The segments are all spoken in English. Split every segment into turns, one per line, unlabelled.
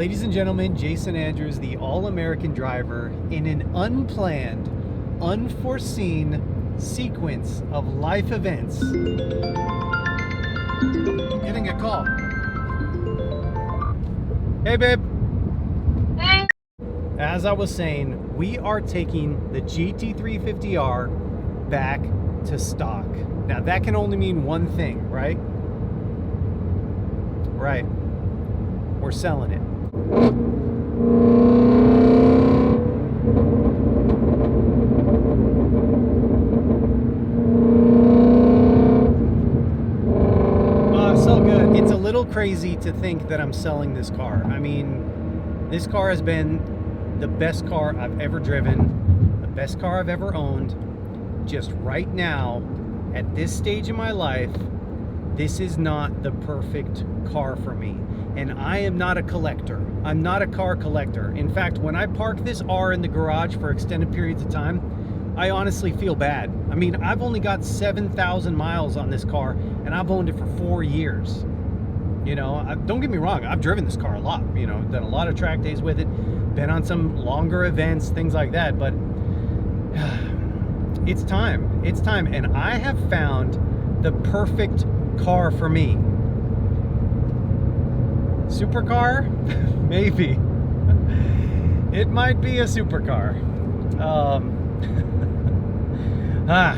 Ladies and gentlemen, Jason Andrews, the all-American driver, in an unplanned, unforeseen sequence of life events. Getting a call. Hey, babe.
Hey.
As I was saying, we are taking the GT350R back to stock. Now, that can only mean one thing, right? Right. We're selling it. So good. It's a little crazy to think that I'm selling this car. I mean, this car has been the best car I've ever driven, the best car I've ever owned. Just right now, at this stage in my life, this is not the perfect car for me. And I am not a collector. I'm not a car collector. In fact, when I park this R in the garage for extended periods of time, I honestly feel bad. I mean, I've only got 7,000 miles on this car, and I've owned it for 4 years. You know, don't get me wrong, I've driven this car a lot, you know, done a lot of track days with it, been on some longer events, things like that, but it's time, and I have found the perfect car for me. Supercar? Maybe. It might be a supercar.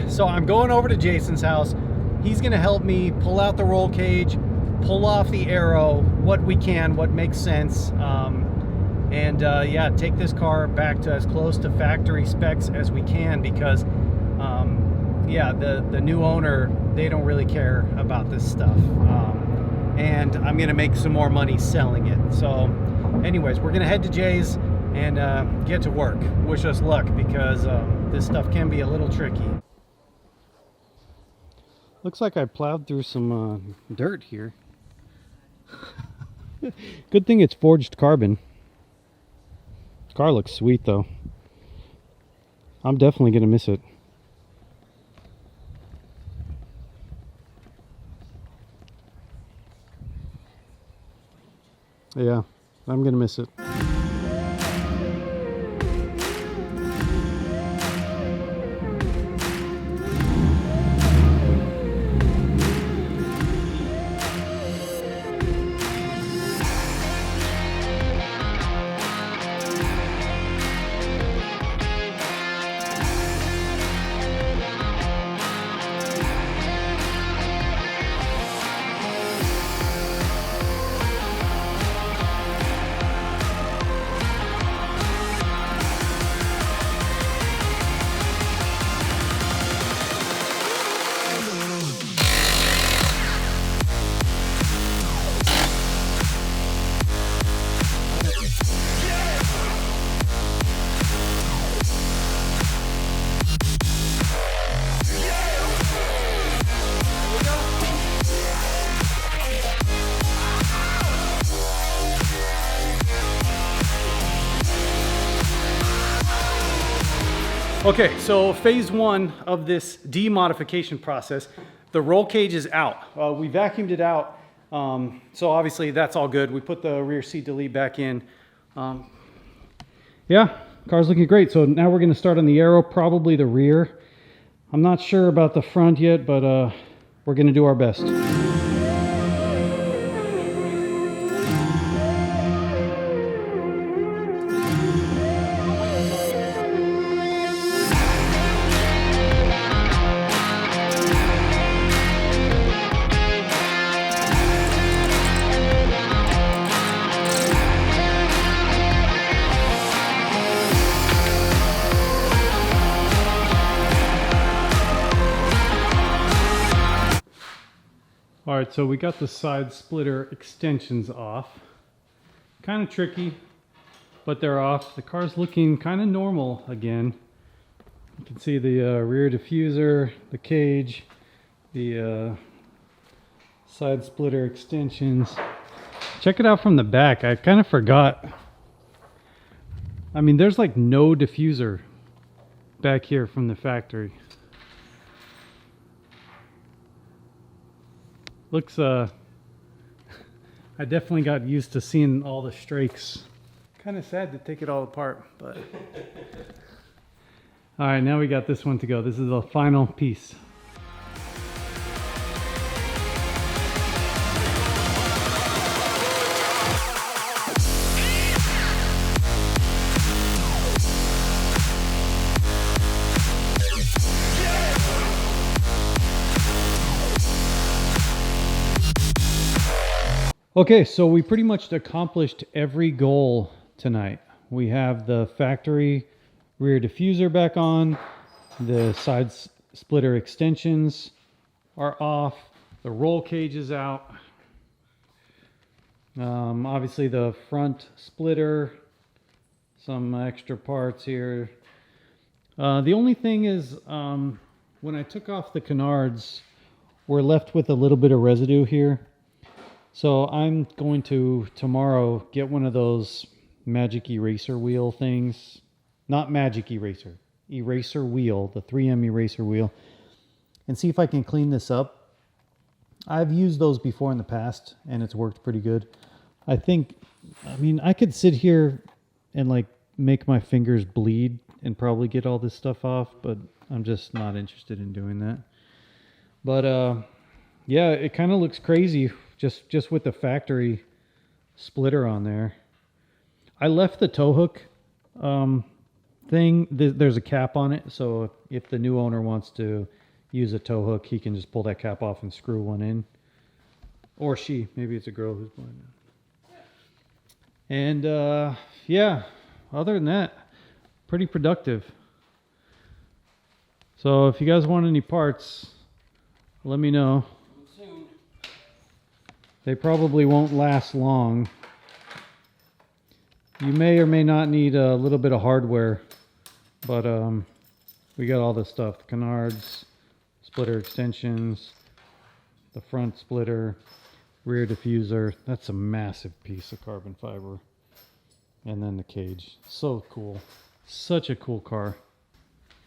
So I'm going over to Jason's house. He's gonna help me pull out the roll cage, pull off the aero, what we can, what makes sense, yeah, take this car back to as close to factory specs as we can, because yeah, the new owner, they don't really care about this stuff, and I'm gonna make some more money selling it. So anyways, we're gonna head to Jay's and get to work. Wish us luck, because this stuff can be a little tricky. Looks like I plowed through some dirt here. Good thing it's forged carbon. Car looks sweet though. I'm definitely gonna miss it. Yeah, I'm gonna miss it. Okay, so phase one of this demodification process, the roll cage is out. We vacuumed it out, so obviously that's all good. We put the rear seat delete back in. Yeah, car's looking great. So now we're gonna start on the aero, probably the rear. I'm not sure about the front yet, but we're gonna do our best. All right, so we got the side splitter extensions off. Kind of tricky, but they're off. The car's looking kind of normal again. You can see the rear diffuser, the cage, the side splitter extensions. Check it out from the back. I kind of forgot. I mean, there's like no diffuser back here from the factory. Looks I definitely got used to seeing all the strakes. Kind of sad to take it all apart, but... All right, now we got this one to go. This is the final piece. Okay, so we pretty much accomplished every goal tonight. We have the factory rear diffuser back on, the side splitter extensions are off, the roll cage is out, obviously the front splitter, some extra parts here. The only thing is when I took off the canards, we're left with a little bit of residue here. So I'm going to tomorrow get one of those magic eraser wheel things. Not magic eraser. Eraser wheel, the 3M eraser wheel. And see if I can clean this up. I've used those before in the past and it's worked pretty good. I mean, I could sit here and like make my fingers bleed and probably get all this stuff off, but I'm just not interested in doing that. But yeah, it kind of looks crazy. Just with the factory splitter on there. I left the tow hook thing. There's a cap on it, so if the new owner wants to use a tow hook, he can just pull that cap off and screw one in. Or she. Maybe it's a girl who's buying it. And yeah, other than that, pretty productive. So if you guys want any parts, let me know. They probably won't last long. You may or may not need a little bit of hardware, but we got all this stuff. Canards, splitter extensions, the front splitter, rear diffuser. That's a massive piece of carbon fiber. And then the cage. So cool. Such a cool car.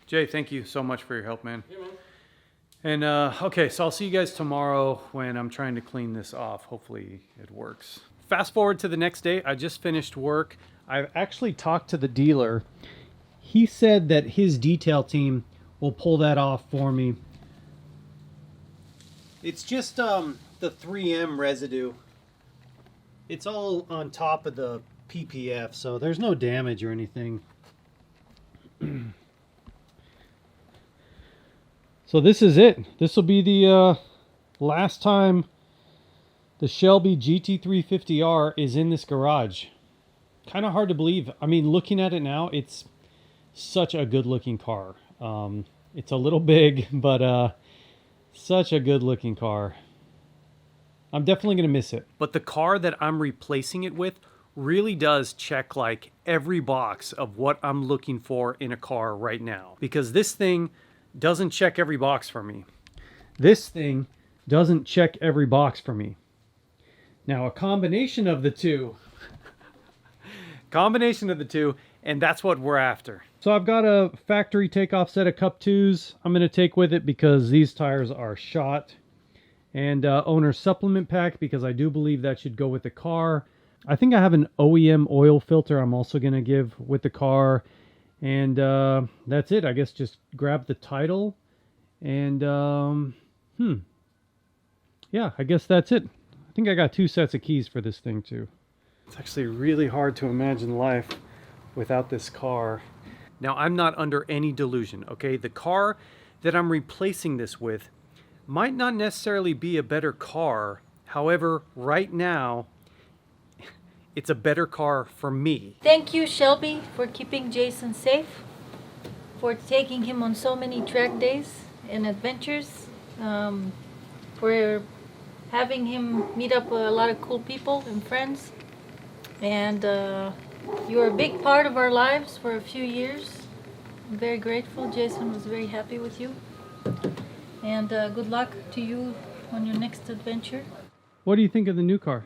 Jay, thank you so much for your help, man. Yeah, man. And okay, so I'll see you guys tomorrow when I'm trying to clean this off. Hopefully it works. Fast forward to the next day. I just finished work. I've actually talked to the dealer. He said that his detail team will pull that off for me. It's just the 3M residue. It's all on top of the PPF, so there's no damage or anything. So this is it. This will be the last time the Shelby GT350R is in this garage. Kind of hard to believe. I mean, looking at it now, it's such a good looking car. It's a little big, but such a good looking car. I'm definitely going to miss it. But the car that I'm replacing it with really does check like every box of what I'm looking for in a car right now. Because this thing doesn't check every box for me. This thing doesn't check every box for me. Now a combination of the two, and that's what we're after. So I've got a factory takeoff set of Cup 2s I'm going to take with it because these tires are shot. And owner supplement pack because I do believe that should go with the car. I think I have an OEM oil filter I'm also going to give with the car. And that's it. I guess just grab the title and yeah, I guess that's it. I think I got 2 sets of keys for this thing too. It's actually really hard to imagine life without this car. Now I'm not under any delusion, okay? The car that I'm replacing this with might not necessarily be a better car. However, right now it's a better car for me.
Thank you, Shelby, for keeping Jason safe, for taking him on so many track days and adventures, for having him meet up with a lot of cool people and friends. And you were a big part of our lives for a few years. I'm very grateful. Jason was very happy with you. And good luck to you on your next adventure.
What do you think of the new car?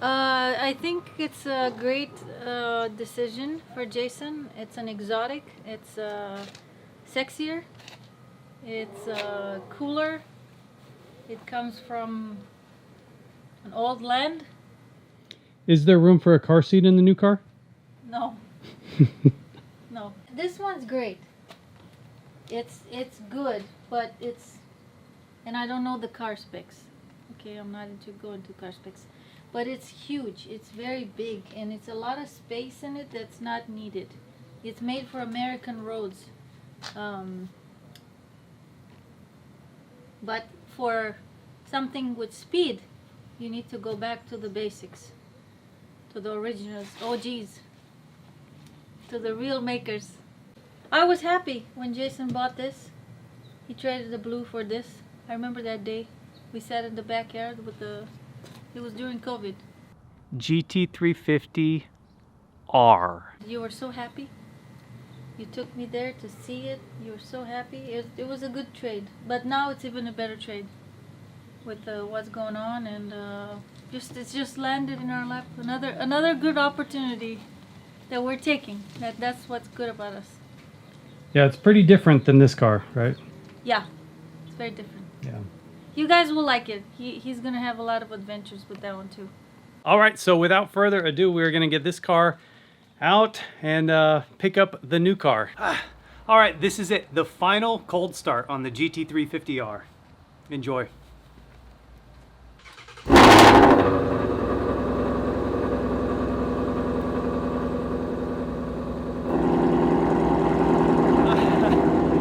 I think it's a great decision for Jason. It's an exotic. It's sexier. It's cooler. It comes from an old land
Is there room for a car seat in the new car?
No. No. This one's great. It's good, but and I don't know the car specs. Okay, I'm not into going to car specs. But it's huge. It's very big, and it's a lot of space in it that's not needed. It's made for American roads. But for something with speed, you need to go back to the basics, to the originals, OGs, to the real makers. I was happy when Jason bought this. He traded the blue for this. I remember that day. We sat in the backyard with it was during COVID.
GT350R.
You were so happy. You took me there to see it. You were so happy. It was a good trade. But now it's even a better trade with what's going on, and it's just landed in our lap. Another good opportunity that we're taking. That's what's good about us.
Yeah, it's pretty different than this car, right?
Yeah, it's very different.
Yeah.
You guys will like it. He's gonna have a lot of adventures with that one too.
All right, so without further ado, we're gonna get this car out and pick up the new car. All right, this is it. The final cold start on the GT350R. Enjoy.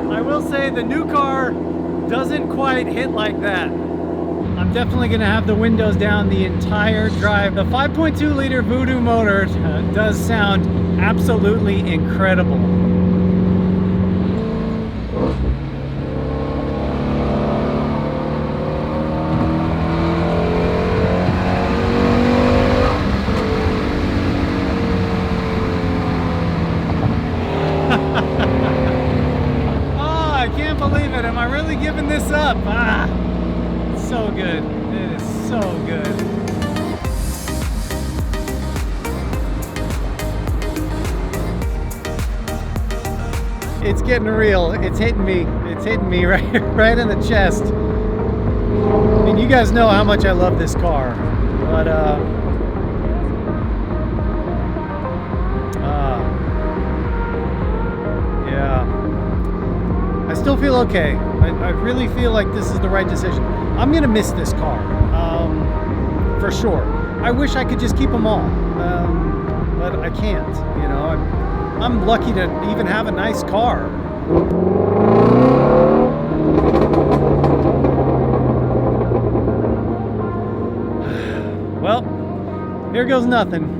I will say the new car doesn't quite hit like that. I'm definitely gonna have the windows down the entire drive. The 5.2 liter Voodoo motor does sound absolutely incredible. Oh, I can't believe it. Am I really giving this up? It's so good. It is so good. It's getting real. It's hitting me. It's hitting me right in the chest. I mean, you guys know how much I love this car, but yeah, I still feel okay. I really feel like this is the right decision. I'm gonna miss this car, for sure. I wish I could just keep them all, but I can't. You know, I'm lucky to even have a nice car. Well, here goes nothing.